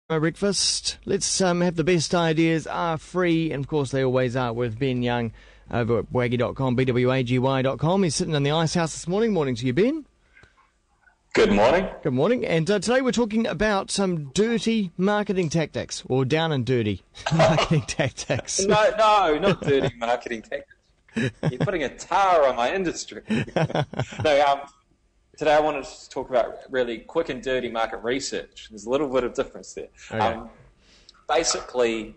My breakfast. Let's have the best ideas are free, and of course they always are, with Ben Young over at bwaggy.com, bwagy.com. He's sitting in the ice house this morning. Morning to you, Ben. Good morning. Good morning. And today we're talking about some dirty marketing tactics, or down and dirty marketing tactics. No, not dirty marketing tactics. You're putting a tar on my industry. Today I wanted to talk about really quick and dirty market research. There's a little bit of difference there. Okay. Basically,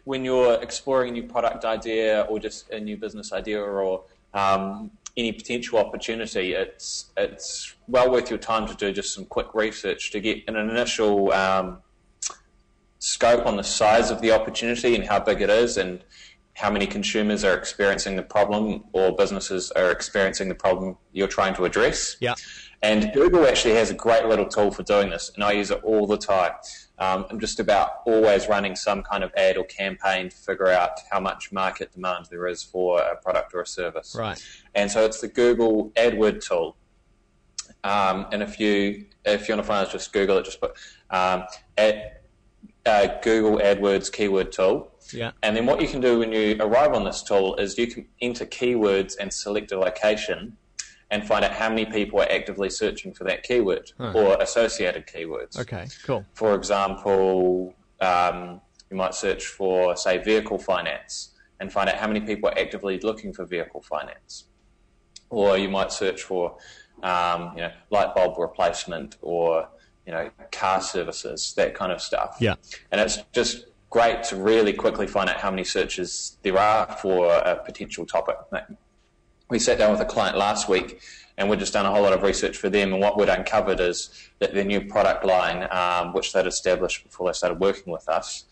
when you're exploring a new product idea or just a new business idea or any potential opportunity, it's well worth your time to do just some quick research to get an initial scope on the size of the opportunity and how big it is and how many consumers are experiencing the problem or businesses are experiencing the problem you're trying to address. Yeah. And Google actually has a great little tool for doing this, and I use it all the time. I'm just about always running some kind of ad or campaign to figure out how much market demand there is for a product or a service. Right. And so it's the Google AdWord tool. And if you want to find it, just Google it. Just put Google AdWords keyword tool. Yeah. And then what you can do when you arrive on this tool is you can enter keywords and select a location and find out how many people are actively searching for that keyword or associated keywords. Okay, cool. For example, you might search for, say, vehicle finance and find out how many people are actively looking for vehicle finance. Or you might search for, light bulb replacement or, car services, that kind of stuff. Yeah. And it's just great to really quickly find out how many searches there are for a potential topic. We sat down with a client last week and we'd just done a whole lot of research for them, and what we'd uncovered is that their new product line, which they'd established before they started working with us,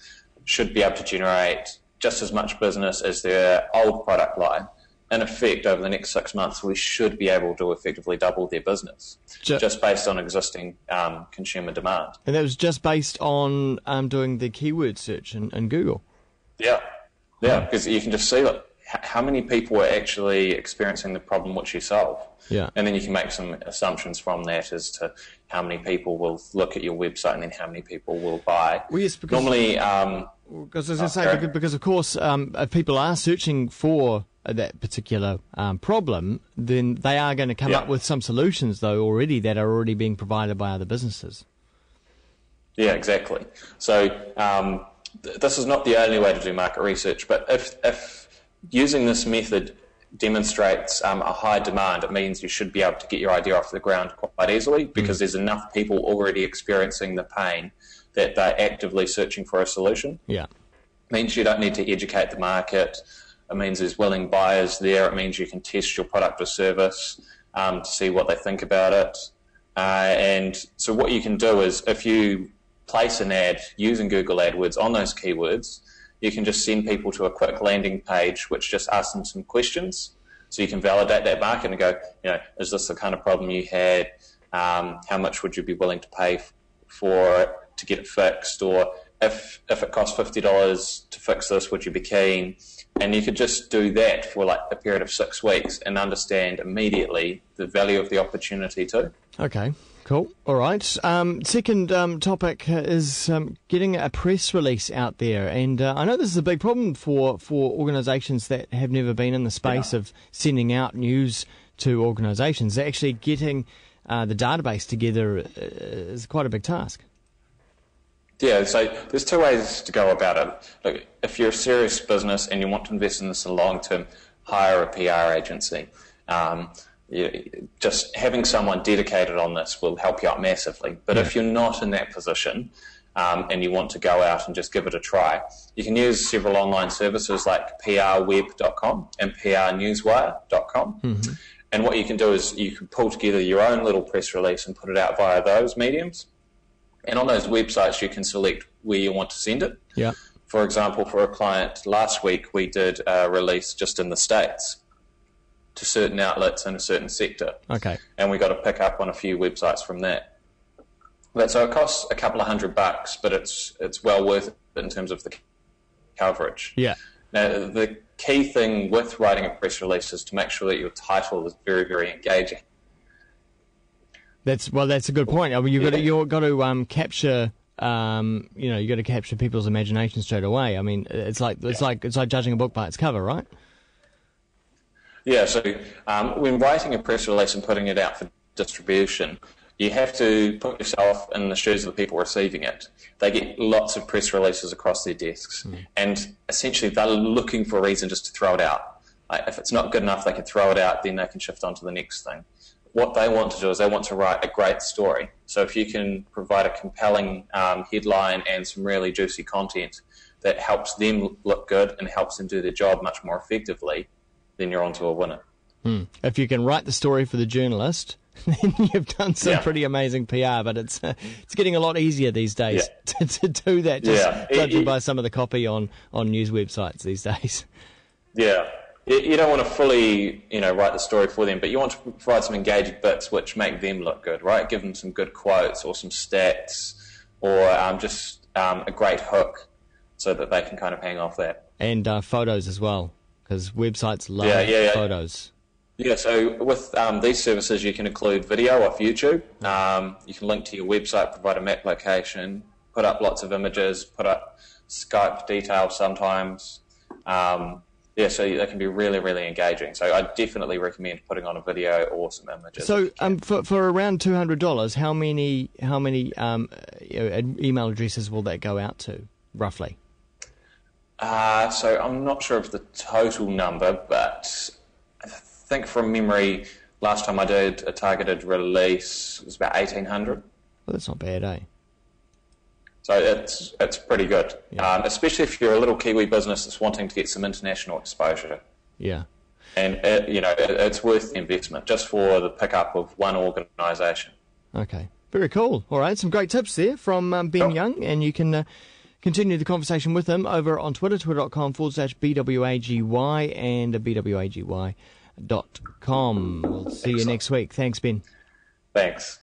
should be able to generate just as much business as their old product line. In effect, over the next 6 months, we should be able to effectively double their business just based on existing consumer demand. And that was just based on doing the keyword search in Google? Yeah, because you can just see how many people are actually experiencing the problem which you solve. Yeah. And then you can make some assumptions from that as to how many people will look at your website and then how many people will buy. Well, yes, because normally... because as I say, because of course, if people are searching for that particular problem, then they are going to come up with some solutions, though, already that are already being provided by other businesses. Yeah, exactly. So this is not the only way to do market research, but if using this method demonstrates a high demand, it means you should be able to get your idea off the ground quite easily because there's enough people already experiencing the pain that they're actively searching for a solution. Yeah. It means you don't need to educate the market. It means there's willing buyers there. It means you can test your product or service to see what they think about it. And so what you can do is if you place an ad using Google AdWords on those keywords, you can just send people to a quick landing page which just asks them some questions. So you can validate that market and go, is this the kind of problem you had? How much would you be willing to pay for it to get it fixed? Or if it costs $50 to fix this, would you be keen? And you could just do that for like a period of 6 weeks and understand immediately the value of the opportunity too. Okay, cool. All right. Second topic is getting a press release out there. And I know this is a big problem for organisations that have never been in the space of sending out news to organisations. Actually getting the database together is quite a big task. Yeah, so there's 2 ways to go about it. Look, if you're a serious business and you want to invest in this in the long term, hire a PR agency. Just having someone dedicated on this will help you out massively. But if you're not in that position and you want to go out and just give it a try, you can use several online services like prweb.com and prnewswire.com. Mm-hmm. And what you can do is you can pull together your own little press release and put it out via those mediums. And on those websites, you can select where you want to send it. Yeah. For example, for a client last week, we did a release just in the States to certain outlets in a certain sector. Okay. And we got to pick up on a few websites from that. So it costs a couple of $100, but it's well worth it in terms of the coverage. Yeah. Now, the key thing with writing a press release is to make sure that your title is very, very engaging. That's a good point. I mean, you've got to capture you got to capture people's imagination straight away. I mean, it's like judging a book by its cover, right? Yeah. So when writing a press release and putting it out for distribution, you have to put yourself in the shoes of the people receiving it. They get lots of press releases across their desks, and essentially they're looking for a reason just to throw it out. If it's not good enough, they can throw it out, then they can shift on to the next thing. What they want to do is they want to write a great story. So if you can provide a compelling headline and some really juicy content that helps them look good and helps them do their job much more effectively, then you're onto a winner. If you can write the story for the journalist, then you've done some pretty amazing PR. But it's getting a lot easier these days to do that, judging by some of the copy on news websites these days. Yeah. You don't want to fully, write the story for them, but you want to provide some engaging bits which make them look good, right? Give them some good quotes or some stats or just a great hook so that they can kind of hang off that. And photos as well, because websites love photos. Yeah, so with these services, you can include video off YouTube. You can link to your website, provide a map location, put up lots of images, put up Skype details sometimes. So they can be really, really engaging. So I definitely recommend putting on a video or some images. So for around $200, how many email addresses will that go out to, roughly? So I'm not sure of the total number, but I think from memory, last time I did a targeted release, it was about 1,800. Well, that's not bad, eh? So it's pretty good, especially if you're a little Kiwi business that's wanting to get some international exposure. Yeah. And, it's worth the investment just for the pickup of one organisation. Okay. Very cool. All right, some great tips there from Ben Young, and you can continue the conversation with him over on Twitter, twitter.com/BWAGY and BWAGY.com. We'll see you next week. Thanks, Ben. Thanks.